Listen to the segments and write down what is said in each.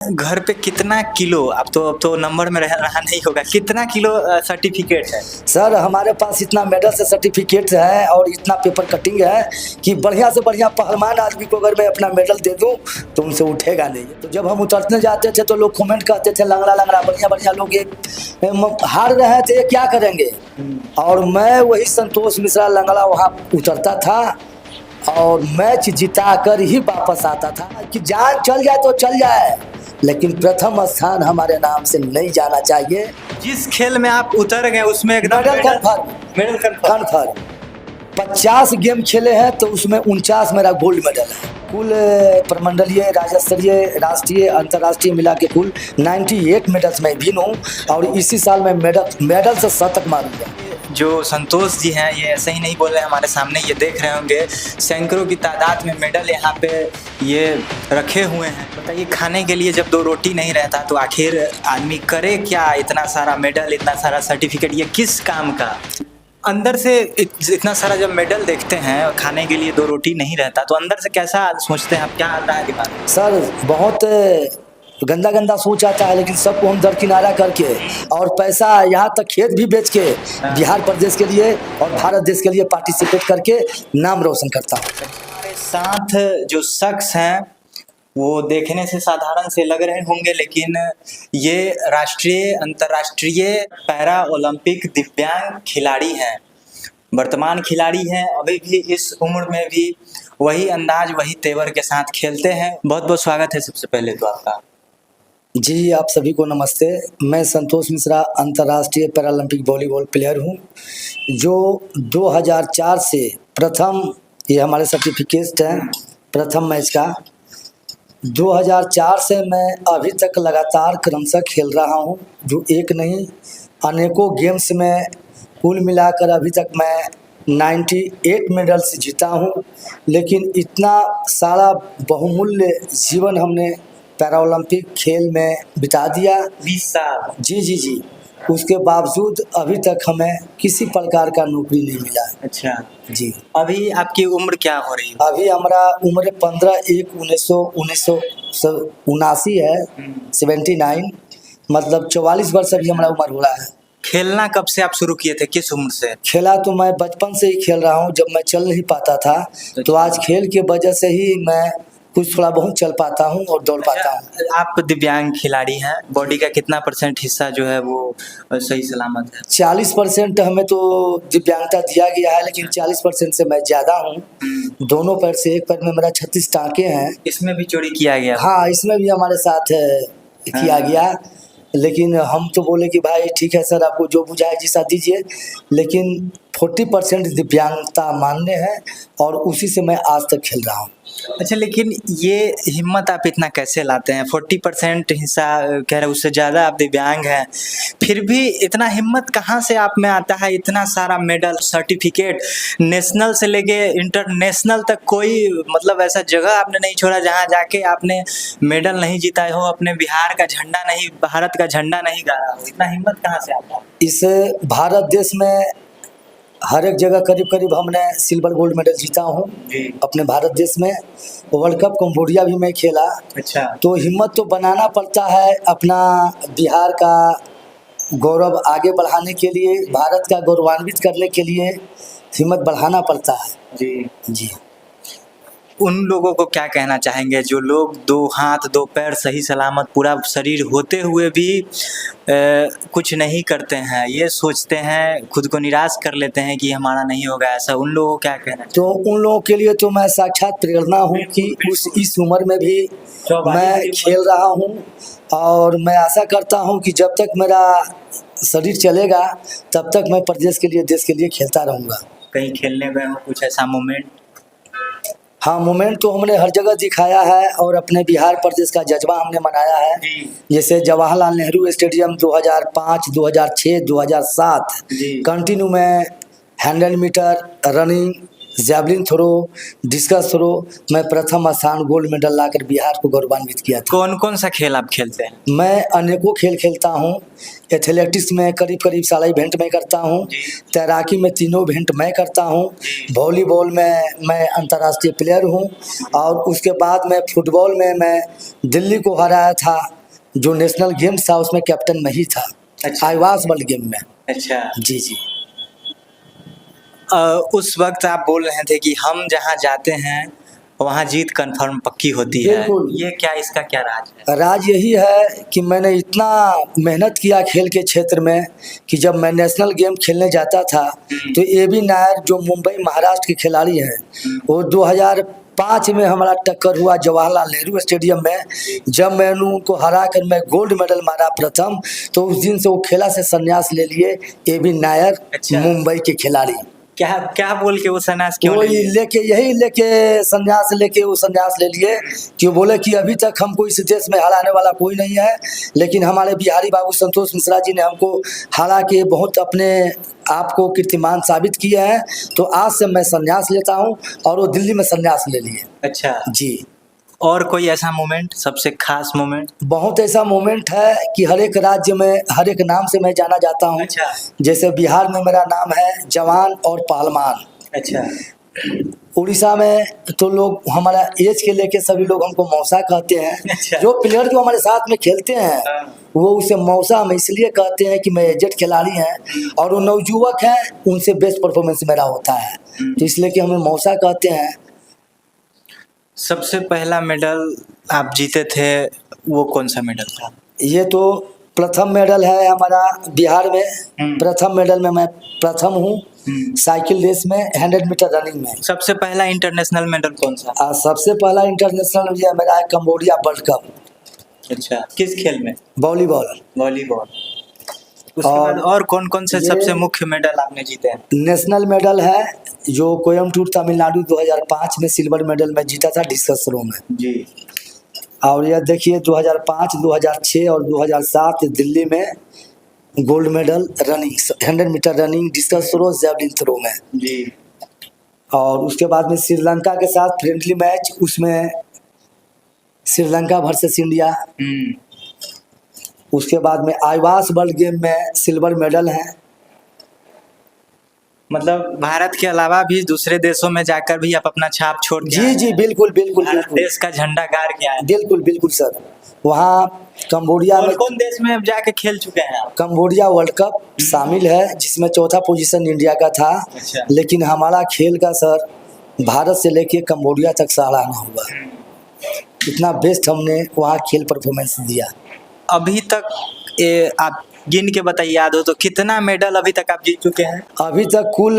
घर पे कितना किलो अब तो नंबर में रहा नहीं होगा, कितना किलो सर्टिफिकेट है? सर हमारे पास इतना मेडल से सर्टिफिकेट है और इतना पेपर कटिंग है कि बढ़िया से बढ़िया पहलवान आदमी को अगर मैं अपना मेडल दे दूं तो उनसे उठेगा नहीं। तो जब हम उतरने जाते थे तो लोग कमेंट करते थे लंगड़ा लंगड़ा, बढ़िया बढ़िया लोग ये हार रहे थे, क्या करेंगे। और मैं वही संतोष मिश्रा लंगड़ा वहाँ उतरता था और मैच जिता कर ही वापस आता था कि जान चल जाए तो चल जाए, लेकिन प्रथम स्थान हमारे नाम से नहीं जाना चाहिए। जिस खेल में आप उतर गए उसमें एकदम मेडल कन्फर्म 50 गेम खेले हैं तो उसमें 49 मेरा गोल्ड मेडल है। कुल प्रमंडलीय, राज्य स्तरीय, राष्ट्रीय, अंतर्राष्ट्रीय मिला के कुल 98 मेडल्स में भिन्न हूँ और इसी साल मैं मेडल से शतक मारूंगा। जो संतोष जी हैं ये ऐसे ही नहीं बोल रहे हैं, हमारे सामने ये देख रहे होंगे सैकड़ों की तादाद में मेडल यहाँ पे ये रखे हुए हैं। बताइए, खाने के लिए जब 2 रोटी नहीं रहता तो आखिर आदमी करे क्या? इतना सारा मेडल, इतना सारा सर्टिफिकेट, ये किस काम का? अंदर से इतना सारा जब मेडल देखते हैं और खाने के लिए 2 रोटी नहीं रहता तो अंदर से कैसा सोचते हैं आप, क्या आता है दिमाग में? सर बहुत गंदा गंदा सोच आता है, लेकिन सबको हम दरकिनारा करके और पैसा यहाँ तक खेत भी बेच के बिहार प्रदेश के लिए और भारत देश के लिए पार्टिसिपेट करके नाम रोशन करता हूँ। हमारे साथ जो शख्स हैं वो देखने से साधारण से लग रहे होंगे, लेकिन ये राष्ट्रीय अंतर्राष्ट्रीय पैरा ओलंपिक दिव्यांग खिलाड़ी हैं, वर्तमान खिलाड़ी हैं। अभी भी इस उम्र में भी वही अंदाज, वही तेवर के साथ खेलते हैं। बहुत बहुत स्वागत है सबसे पहले तो आपका। जी, आप सभी को नमस्ते। मैं संतोष मिश्रा अंतर्राष्ट्रीय पैरालंपिक वॉलीबॉल प्लेयर हूँ, जो 2004 से प्रथम, ये हमारे सर्टिफिकेट हैं प्रथम मैच का। 2004 से मैं अभी तक लगातार क्रमशः खेल रहा हूँ, जो एक नहीं अनेकों गेम्स में कुल मिलाकर अभी तक मैं 98 मेडल्स जीता हूँ। लेकिन इतना सारा बहुमूल्य जीवन हमने पैरालंपिक खेल में बिता दिया, 20 साल। जी। उसके बावजूद अभी तक हमें किसी प्रकार का नौकरी नहीं मिला। अच्छा जी। अभी आपकी उम्र क्या हो रही है? अभी हमारा उम्र 15/1/1979 है, 79, मतलब 44 वर्ष अभी हमारा उम्र हो रहा है। खेलना कब से आप शुरू किए थे, किस उम्र से? खेला तो मैं बचपन से ही खेल रहा हूँ, जब मैं चल नहीं पाता था तो आज खेल के वजह से ही मैं कुछ थोड़ा बहुत चल पाता हूँ और दौड़ पाता हूँ। आप दिव्यांग खिलाड़ी हैं, बॉडी का कितना % हिस्सा जो है वो सही सलामत है? 40% हमें तो दिव्यांगता दिया गया है, लेकिन 40% से मैं ज़्यादा हूँ। दोनों पैर से, एक पैर में मेरा 36 टाँके हैं। इसमें भी चोरी किया गया? हाँ, इसमें भी हमारे साथ किया गया, लेकिन हम तो बोले कि भाई ठीक है सर, आपको जो बुझाए जिसा दीजिए, लेकिन 40% दिव्यांगता मान्य है और उसी से मैं आज तक खेल रहा हूँ। अच्छा, लेकिन ये हिम्मत आप इतना कैसे लाते हैं? 40% हिस्सा कह रहे, उससे ज़्यादा आप दिव्यांग हैं, फिर भी इतना हिम्मत कहाँ से आप में आता है? इतना सारा मेडल, सर्टिफिकेट, नेशनल से लेके इंटरनेशनल तक, कोई मतलब ऐसा जगह आपने नहीं छोड़ा जहाँ जाके आपने मेडल नहीं जीता हो, अपने बिहार का झंडा नहीं, भारत का झंडा नहीं गाड़ा हो? इतना हिम्मत कहाँ से आता है? इस भारत देश में हर एक जगह करीब करीब हमने सिल्वर गोल्ड मेडल जीता हूँ अपने भारत देश में। वर्ल्ड कप कंबोडिया भी मैं खेला। अच्छा, तो हिम्मत तो बनाना पड़ता है, अपना बिहार का गौरव आगे बढ़ाने के लिए, भारत का गौरवान्वित करने के लिए हिम्मत बढ़ाना पड़ता है। जी। उन लोगों को क्या कहना चाहेंगे जो लोग 2 हाथ 2 पैर सही सलामत, पूरा शरीर होते हुए भी कुछ नहीं करते हैं, ये सोचते हैं, खुद को निराश कर लेते हैं कि हमारा नहीं होगा ऐसा, उन लोगों को क्या कहना? तो उन लोगों के लिए तो मैं साक्षात प्रेरणा हूँ कि इस उम्र में भी मैं खेल रहा हूँ और मैं आशा करता हूँ कि जब तक मेरा शरीर चलेगा तब तक मैं प्रदेश के लिए, देश के लिए खेलता रहूँगा। कहीं खेलने गए हो, कुछ ऐसा मोमेंट? हाँ, मोमेंट तो हमने हर जगह दिखाया है और अपने बिहार प्रदेश का जज्बा हमने मनाया है। जैसे जवाहरलाल नेहरू स्टेडियम 2005, 2006, 2007 कंटिन्यू में 100 metre running javelin throw, discus throw, मैं प्रथम स्थान गोल्ड मेडल लाकर बिहार को गौरवान्वित किया था। कौन कौन सा खेल आप खेलते हैं? मैं अनेकों खेल खेलता हूँ। एथलेटिक्स में करीब करीब सारा इवेंट मैं करता हूँ। तैराकी में तीनों इवेंट मैं करता हूँ। वॉलीबॉल में मैं अंतर्राष्ट्रीय प्लेयर हूँ। और उसके बाद में फुटबॉल में मैं दिल्ली को हराया था, जो नेशनल गेम्स था उसमें कैप्टन मैं ही था। अच्छा। आईवास वर्ल्ड गेम में। अच्छा। जी जी। उस वक्त आप बोल रहे थे कि हम जहाँ जाते हैं वहाँ जीत कंफर्म पक्की होती है। बिल्कुल। ये क्या, इसका क्या राज है? राज यही है कि मैंने इतना मेहनत किया खेल के क्षेत्र में कि जब मैं नेशनल गेम खेलने जाता था तो AB नायर जो मुंबई महाराष्ट्र के खिलाड़ी हैं, वो 2005 में हमारा टक्कर हुआ जवाहरलाल नेहरू स्टेडियम में। जब मैंने उनको हरा कर मैं गोल्ड मेडल मारा प्रथम, तो उस दिन से वो खेला से संन्यास ले लिए AB नायर। अच्छा। मुंबई के खिलाड़ी क्या क्या बोल के वो संन्यास क्यों वो ले लिए? यही लेके संन्यास लेके वो संन्यास ले लिए कि वो बोले कि अभी तक हमको इस देश में हराने वाला कोई नहीं है, लेकिन हमारे बिहारी बाबू संतोष मिश्रा जी ने हमको हरा के बहुत अपने आप को कीर्तिमान साबित किए हैं। तो आज से मैं संन्यास लेता हूं, और वो दिल्ली में संन्यास ले लिए। अच्छा जी। और कोई ऐसा मोमेंट, सबसे खास मोमेंट? बहुत ऐसा मोमेंट है कि हर एक राज्य में हर एक नाम से मैं जाना जाता हूँ। अच्छा। जैसे बिहार में मेरा नाम है जवान और पहलवान। अच्छा। उड़ीसा में तो लोग हमारा एज के लेके सभी लोग हमको मौसा कहते हैं। अच्छा। जो प्लेयर जो हमारे साथ में खेलते हैं वो उसे मौसा हम इसलिए कहते हैं कि मैं एजेड खिलाड़ी हैं, और वो नवयुवक हैं, उनसे बेस्ट परफॉर्मेंस मेरा होता है, तो इसलिए कि हमें मौसा कहते हैं। सबसे पहला मेडल आप जीते थे, वो कौन सा मेडल था? ये तो प्रथम मेडल है हमारा बिहार में। प्रथम मेडल में मैं प्रथम हूँ साइकिल रेस में, 100 मीटर रनिंग में। सबसे पहला इंटरनेशनल मेडल कौन सा? सबसे पहला इंटरनेशनल ये मेरा है कंबोडिया वर्ल्ड कप। अच्छा, किस खेल में? वॉलीबॉल। वॉलीबॉल। उसके बाद और कौन कौन से सबसे मुख्य मेडल आपने जीते हैं? नेशनल मेडल है जो कोयम्बटूर तमिलनाडु 2005 में सिल्वर मेडल में जीता था डिस्कस थ्रो में जी। और यह देखिए 2005, 2006 और 2007 दिल्ली में gold medal running, 100 metre running, discus throw, javelin throw में जी। और उसके बाद में श्रीलंका के साथ फ्रेंडली मैच, उसमें श्रीलंका वर्सेस इंडिया। उसके बाद में आईवास वर्ल्ड गेम में सिल्वर मेडल है। मतलब भारत के अलावा भी दूसरे देशों में जाकर भी आप अपना छाप छोड़ के आए जी हैं। बिल्कुल बिल्कुल भारत बिल्कुल देश का झंडा गाड़ के आए हैं। बिल्कुल बिल्कुल सर। वहाँ कंबोडिया में कौन देश में जाके खेल चुके हैं आप? कंबोडिया वर्ल्ड कप शामिल है जिसमें चौथा पोजीशन इंडिया का था। अच्छा। लेकिन हमारा खेल का सर भारत से लेके कंबोडिया तक सराहना हुआ, इतना बेस्ट हमने वहाँ खेल परफॉर्मेंस दिया। अभी तक आप गिन के बताइए, याद हो तो, कितना मेडल अभी तक आप जीत चुके हैं? अभी तक कुल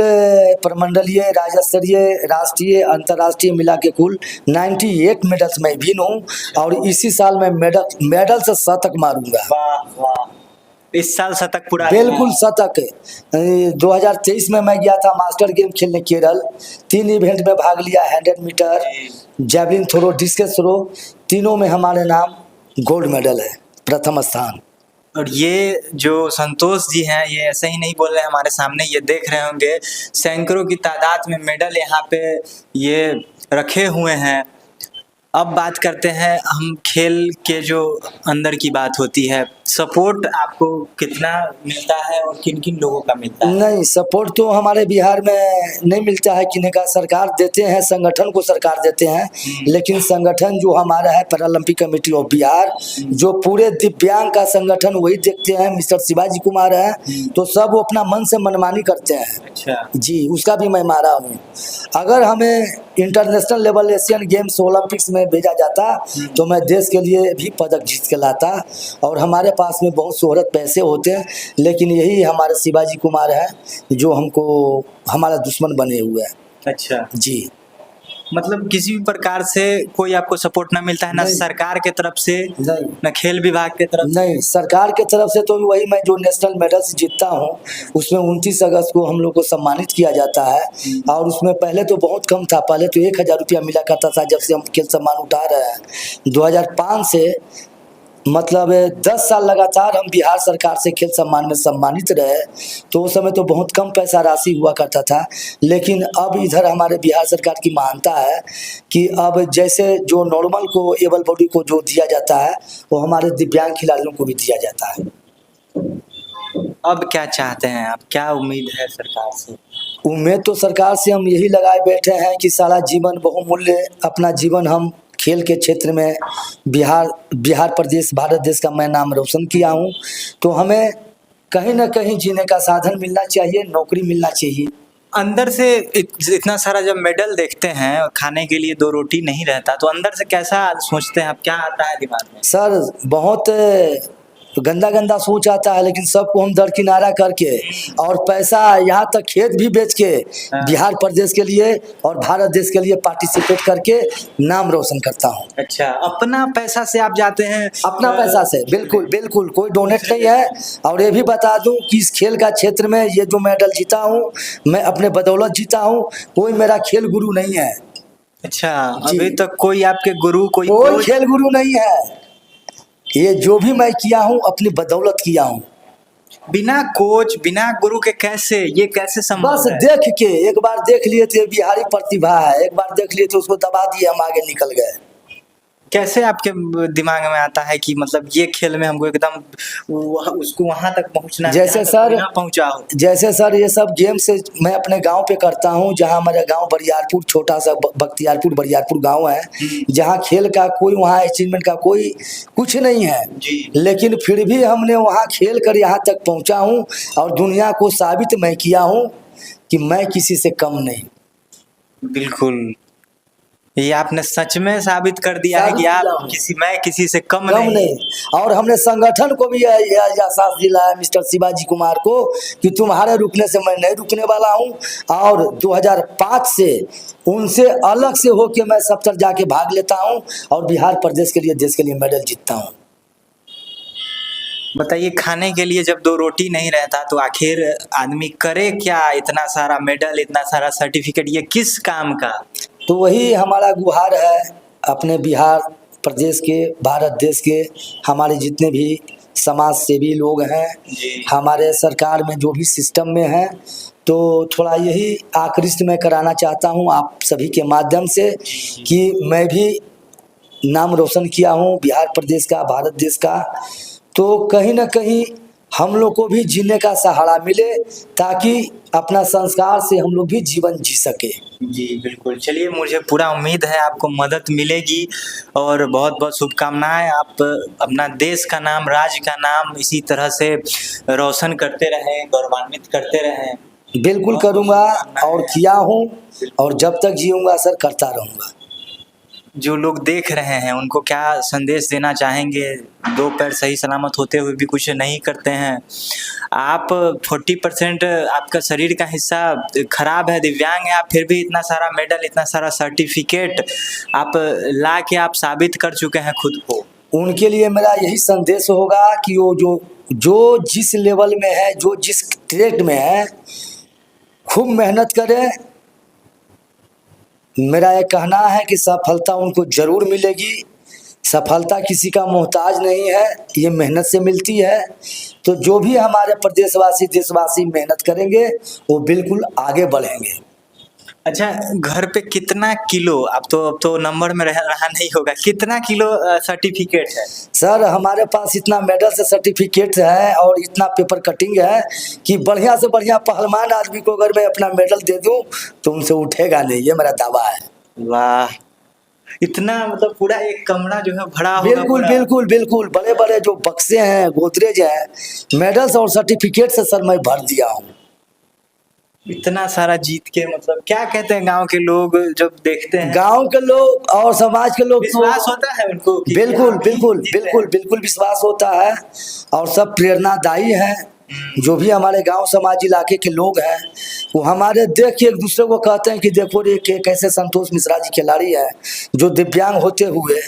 प्रमंडलीय, राज्य स्तरीय, राष्ट्रीय, अंतर्राष्ट्रीय मिला के कुल 98 मेडल्स मैं विन हूँ। और इसी साल मैं मेडल से शतक मारूंगा। वाह वाह, इस साल शतक पूरा? बिल्कुल शतक। 2023 में मैं गया था मास्टर गेम खेलने केरल, 3 इवेंट में भाग लिया, 100 metre, javelin throw, discus throw, तीनों में हमारे नाम गोल्ड मेडल है, प्रथम स्थान। और ये जो संतोष जी हैं, ये ऐसे ही नहीं बोल रहे हैं, हमारे सामने ये देख रहे होंगे सैकड़ों की तादाद में मेडल यहाँ पे ये रखे हुए हैं। अब बात करते हैं हम खेल के, जो अंदर की बात होती है, सपोर्ट आपको कितना मिलता है और किन किन लोगों का मिलता है? नहीं, सपोर्ट तो हमारे बिहार में नहीं मिलता है, किन्हीं का सरकार देते हैं, संगठन को सरकार देते हैं। लेकिन संगठन जो हमारा है पैरालंपिक कमेटी ऑफ बिहार, जो पूरे दिव्यांग का संगठन वही देखते हैं, मिस्टर शिवाजी कुमार है, तो सब वो अपना मन से मनमानी करते हैं। अच्छा जी, उसका भी मैं मारा हूँ। अगर हमें international level Asian games Olympics में भेजा जाता तो मैं देश के लिए भी पदक जीत के लाता, और हमारे पास में बहुत शोहरत पैसे होते हैं। लेकिन यही हमारे शिवाजी कुमार है जो हमको हमारा दुश्मन बने हुए हैं। अच्छा जी, मतलब किसी भी प्रकार से कोई आपको सपोर्ट ना मिलता है, ना सरकार के तरफ से, नहीं ना खेल विभाग के तरफ से? नहीं, सरकार के तरफ से तो वही मैं जो नेशनल मेडल्स जीतता हूँ उसमें 29 अगस्त को हम लोग को सम्मानित किया जाता है। और उसमें पहले तो बहुत कम था, पहले तो 1000 रुपया मिला करता था। जब से हम खेल सम्मान उठा रहे हैं 2005 से मतलब 10 साल लगातार हम बिहार सरकार से खेल सम्मान में सम्मानित रहे। तो उस समय तो बहुत कम पैसा राशि हुआ करता था, लेकिन अब इधर हमारे बिहार सरकार की मान्यता है कि अब जैसे जो नॉर्मल को, एबल बॉडी को जो दिया जाता है, वो हमारे दिव्यांग खिलाड़ियों को भी दिया जाता है। अब क्या चाहते हैं आप, क्या उम्मीद है सरकार से? उम्मीद तो सरकार से हम यही लगाए बैठे हैं कि सारा जीवन बहुमूल्य अपना जीवन हम खेल के क्षेत्र में बिहार प्रदेश भारत देश का मैं नाम रोशन किया हूँ। तो हमें कहीं ना कहीं जीने का साधन मिलना चाहिए, नौकरी मिलना चाहिए। अंदर से इतना सारा जब मेडल देखते हैं और खाने के लिए 2 रोटी नहीं रहता, तो अंदर से कैसा सोचते हैं आप, क्या आता है दिमाग में? सर बहुत गंदा गंदा सोच आता है, लेकिन सबको हम दरकिनारा करके और पैसा यहाँ तक खेत भी बेच के बिहार प्रदेश के लिए और भारत देश के लिए पार्टिसिपेट करके नाम रोशन करता हूँ। अच्छा, अपना पैसा से आप जाते हैं? अपना पैसा से, बिल्कुल बिल्कुल, कोई डोनेट नहीं है। और ये भी बता दूं कि इस खेल का क्षेत्र में ये जो मेडल जीता हूँ, मैं अपने बदौलत जीता हूँ, कोई मेरा खेल गुरु नहीं है। अच्छा, अभी तक कोई आपके गुरु, कोई खेल गुरु नहीं है। ये जो भी मैं किया हूँ अपनी बदौलत किया हूँ। बिना कोच, बिना गुरु के कैसे, ये कैसे संभव बस है? देख के, एक बार देख लिए थे बिहारी प्रतिभा है, एक बार देख लिए थे उसको दबा दिए, हम आगे निकल गए। कैसे आपके दिमाग में आता है कि मतलब ये खेल में हमको एकदम उसको वहां तक पहुंचना है, जैसे सर पहुंचा हो? जैसे सर ये सब गेम से मैं अपने गांव पे करता हूं, जहां हमारा गांव बरियारपुर, छोटा सा बख्तियारपुर बरियारपुर गांव है, जहां खेल का कोई, वहां अचीवमेंट का कोई कुछ नहीं है जी। लेकिन फिर भी हमने वहां खेल कर यहाँ तक पहुंचा हूं और दुनिया को साबित मैं किया हूं कि मैं किसी से कम नहीं। बिल्कुल, ये आपने सच में साबित कर दिया है कि आप मैं किसी से कम नहीं। और हमने संगठन को भी एहसास दिलाया मिस्टर शिवाजी कुमार को कि तुम्हारे रुकने से मैं नहीं रुकने वाला हूं। और 2005 से उनसे अलग से होके मैं सब तरफ जाके भाग लेता हूं और बिहार प्रदेश के लिए, देश के लिए मेडल जीतता हूं। बताइए, खाने के लिए जब 2 रोटी नहीं रहता तो आखिर आदमी करे क्या? इतना सारा मेडल, इतना सारा सर्टिफिकेट, ये किस काम का? तो वही हमारा गुहार है अपने बिहार प्रदेश के, भारत देश के हमारे जितने भी समाज सेवी लोग हैं, हमारे सरकार में जो भी सिस्टम में हैं, तो थोड़ा यही आकृष्ट मैं कराना चाहता हूं आप सभी के माध्यम से कि मैं भी नाम रोशन किया हूं बिहार प्रदेश का, भारत देश का। तो कहीं ना कहीं हम लोग को भी जीने का सहारा मिले, ताकि अपना संस्कार से हम लोग भी जीवन जी सके। जी बिल्कुल, चलिए, मुझे पूरा उम्मीद है आपको मदद मिलेगी और बहुत बहुत शुभकामनाएं। आप अपना देश का नाम, राज्य का नाम इसी तरह से रोशन करते रहें, गौरवान्वित करते रहें। बिल्कुल करूँगा और किया हूँ और जब तक जीऊँगा सर करता रहूँगा। जो लोग देख रहे हैं उनको क्या संदेश देना चाहेंगे? 2 पैर सही सलामत होते हुए भी कुछ नहीं करते हैं। आप 40% आपका शरीर का हिस्सा खराब है, दिव्यांग है, आप फिर भी इतना सारा मेडल, इतना सारा सर्टिफिकेट आप ला के आप साबित कर चुके हैं खुद को। उनके लिए मेरा यही संदेश होगा कि वो जो जिस लेवल में है, जो जिस ट्रेड में है, खूब मेहनत करें। मेरा ये कहना है कि सफलता उनको जरूर मिलेगी। सफलता किसी का मोहताज नहीं है, ये मेहनत से मिलती है। तो जो भी हमारे प्रदेशवासी, देशवासी मेहनत करेंगे वो बिल्कुल आगे बढ़ेंगे। अच्छा, घर पे कितना किलो, अब तो नंबर में रहा नहीं होगा, कितना किलो सर्टिफिकेट है? सर हमारे पास इतना मेडल से सर्टिफिकेट है और इतना पेपर कटिंग है कि बढ़िया से बढ़िया पहलवान आदमी को अगर मैं अपना मेडल दे दूं तो उनसे उठेगा नहीं, ये मेरा दावा है। वाह, इतना मतलब पूरा एक कमरा जो है भरा होगा? बिल्कुल बिल्कुल बिल्कुल, बड़े बड़े जो बक्से हैं, गोदरेज है, मेडल्स और सर्टिफिकेट से सर मैं भर दिया हूँ। इतना सारा जीत के, मतलब क्या कहते हैं गांव के लोग जब देखते हैं? गांव के लोग और समाज के लोग, विश्वास होता है उनको कि बिल्कुल बिल्कुल बिल्कुल बिल्कुल विश्वास होता है और सब प्रेरणादायी है। जो भी हमारे गांव समाज इलाके के लोग हैं वो हमारे देख के एक दूसरे को कहते हैं कि देखो रे, कैसे संतोष मिश्रा जी खिलाड़ी है जो दिव्यांग होते हुए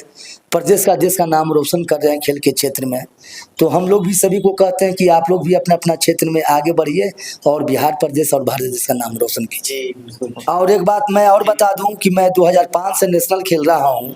प्रदेश का देश का नाम रोशन कर रहे हैं खेल के क्षेत्र में। तो हम लोग भी सभी को कहते हैं कि आप लोग भी अपना अपना क्षेत्र में आगे बढ़िए और बिहार प्रदेश और भारत देश का नाम रोशन कीजिए। और एक बात मैं और बता दूं कि मैं 2005 से नेशनल खेल रहा हूं,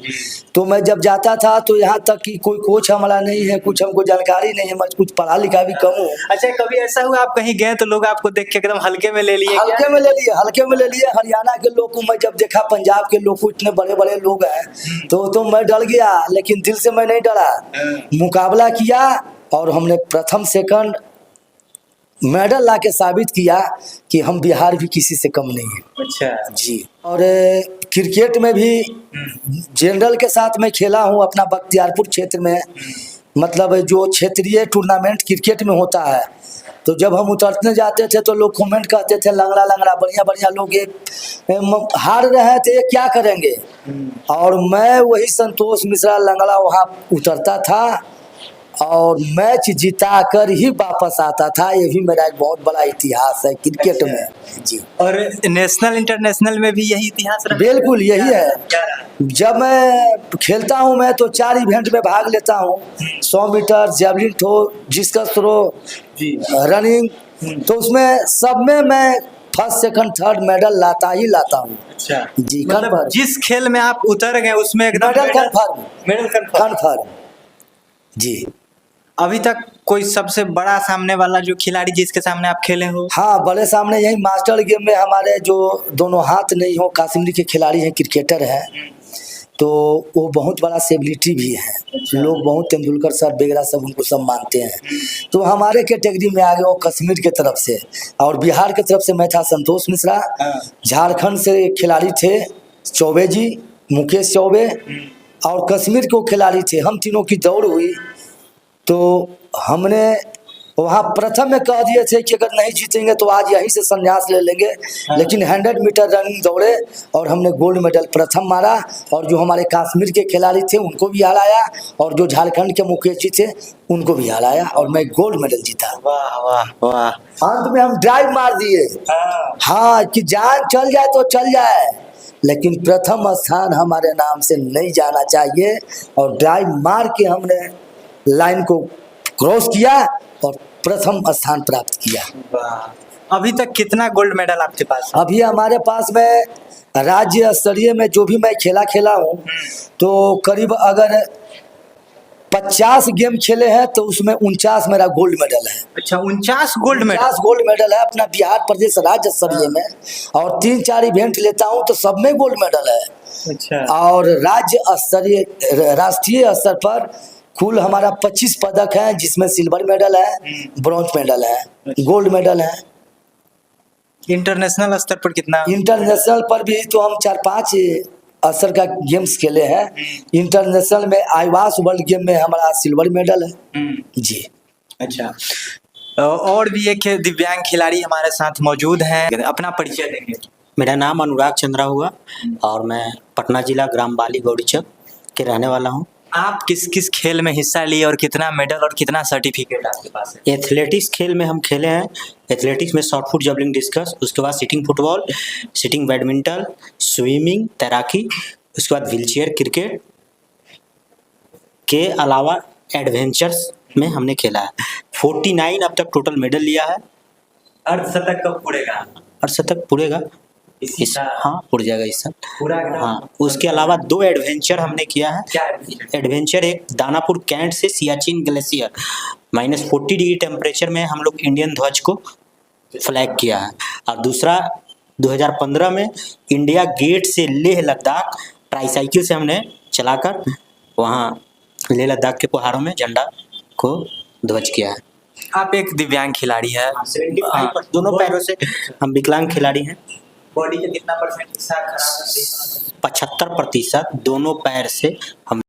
तो मैं जब जाता था तो यहाँ तक कि कोई कोच हमारा नहीं है, कुछ हमको जानकारी नहीं है, मैं कुछ पढ़ा लिखा भी कम हूँ। अच्छा, कभी ऐसा हुआ आप कहीं गए तो लोग आपको देख के एकदम हल्के में ले लिए? हल्के में ले लिए, हल्के में ले लिए। हरियाणा के लोग को मैं जब देखा, पंजाब के लोग को, इतने बड़े बड़े लोग हैं, तो मैं डर गया, लेकिन दिल से मैं नहीं डरा। मुकाबला किया और हमने प्रथम सेकंड मेडल ला के साबित किया कि हम बिहार भी किसी से कम नहीं है। अच्छा जी। और क्रिकेट में भी जनरल के साथ मैं खेला हूँ अपना बख्तियारपुर क्षेत्र में। मतलब जो क्षेत्रीय टूर्नामेंट क्रिकेट में होता है, तो जब हम उतरने जाते थे तो लोग कमेंट करते थे, लंगड़ा लंगड़ा बढ़िया बढ़िया लोग, ये हार रहे हैं तो ये क्या करेंगे। और मैं वही संतोष मिश्रा लंगड़ा वहाँ उतरता था और मैच जिता कर ही वापस आता था। ये भी मेरा एक बहुत बड़ा इतिहास है क्रिकेट में। जी। और नेशनल इंटरनेशनल में भी यही इतिहास रहा? बिल्कुल यही है। जब मैं खेलता हूं मैं तो 4 इवेंट में भाग लेता हूं, 100 metre, javelin throw, discus throw, running, तो उसमें सब में मैं फर्स्ट सेकंड थर्ड मेडल लाता ही लाता हूं। अच्छा जी। मतलब जिस खेल में आप उतर गए उसमें एकदम मेडल कन्फर्म, मेडल कन्फर्म। जी। अभी तक कोई सबसे बड़ा सामने वाला जो खिलाड़ी जिसके सामने आप खेले हो? हाँ, बड़े सामने यही मास्टर गेम में हमारे जो दोनों हाथ नहीं हो काश्मीरी के खिलाड़ी हैं, क्रिकेटर हैं, तो वो बहुत बड़ा सेलिब्रिटी भी है। लोग बहुत तेंदुलकर सर वगैरह सब उनको सब मानते हैं। तो हमारे कैटेगरी में आ गए वो कश्मीर के तरफ से, और बिहार के तरफ से मैं था संतोष मिश्रा। झारखंड से खिलाड़ी थे चौबे जी, मुकेश चौबे, और कश्मीर के खिलाड़ी थे। हम तीनों की दौड़ हुई, तो हमने वहाँ प्रथम में कह दिए थे कि अगर नहीं जीतेंगे तो आज यहीं से संन्यास ले लेंगे। लेकिन 100 मीटर रनिंग दौड़े और हमने गोल्ड मेडल प्रथम मारा, और जो हमारे कश्मीर के खिलाड़ी थे उनको भी हराया, और जो झारखंड के मुकेश जी थे उनको भी हराया, और मैं गोल्ड मेडल जीता। वाह वाह वाह। अंत में हम ड्राइव मार दिए। हाँ, कि जान चल जाए तो चल जाए, लेकिन प्रथम स्थान हमारे नाम से नहीं जाना चाहिए। और ड्राइव मार के हमने लाइन को क्रॉस किया और प्रथम स्थान प्राप्त किया। अभी तक कितना गोल्ड मेडल आपके पास है? अभी हमारे पास में राज्य स्तरीय में जो भी मैं खेला हूँ, तो करीब अगर 50 गेम खेले हैं तो उसमें 49 मेरा गोल्ड मेडल है। अच्छा, 49 गोल्ड मेडल? 50 गोल्ड मेडल है अपना बिहार प्रदेश राज्य स्तरीय में, और 3-4 इवेंट लेता हूँ तो सब में गोल्ड मेडल है। अच्छा। और राज्य स्तरीय राष्ट्रीय स्तर पर कुल हमारा 25 पदक है, जिसमें सिल्वर मेडल है, ब्रॉन्ज मेडल है, गोल्ड मेडल है। इंटरनेशनल स्तर पर कितना? इंटरनेशनल पर भी तो हम 4-5 स्तर का गेम्स खेले हैं। इंटरनेशनल में आईवास वर्ल्ड गेम में हमारा सिल्वर मेडल है। जी। अच्छा, और भी एक दिव्यांग खिलाड़ी हमारे साथ मौजूद हैं, अपना परिचय देंगे। मेरा नाम अनुराग चंद्रा हुआ और मैं पटना जिला ग्राम बाली गौरीचक के रहने वाला हूँ। आप किस किस खेल में हिस्सा लिए और कितना मेडल और कितना सर्टिफिकेट आपके पास है? एथलेटिक्स खेल में हम खेले हैं। एथलेटिक्स में शॉर्ट फुट, जबलिंग, डिस्कस, उसके बाद sitting football, sitting badminton, swimming, तैराकी, उसके बाद व्हीलचेयर क्रिकेट के अलावा एडवेंचर्स में हमने खेला है। 49 अब तक टोटल मेडल लिया है। अर्धशतक कब पूरेगा? अर्धशतक पूरेगा इस साल? हाँ, उड़ जाएगा इस साल पूरा? हाँ। उसके अलावा 2 एडवेंचर हमने किया है। क्या एडवेंचर? एक दानापुर कैंट से सियाचिन ग्लेशियर -40 डिग्री टेम्परेचर में हम लोग इंडियन ध्वज को फ्लैग किया है, और दूसरा 2015 में इंडिया गेट से लेह लद्दाख ट्राईसाइकिल से हमने चलाकर वहाँ लेह लद्दाख के पहाड़ों में झंडा को ध्वज किया है। आप एक दिव्यांग खिलाड़ी है? 75 दोनों पैरों से हम विकलांग खिलाड़ी हैं। बॉडी का कितना % हिस्सा खराब है? 75% दोनों पैर से हम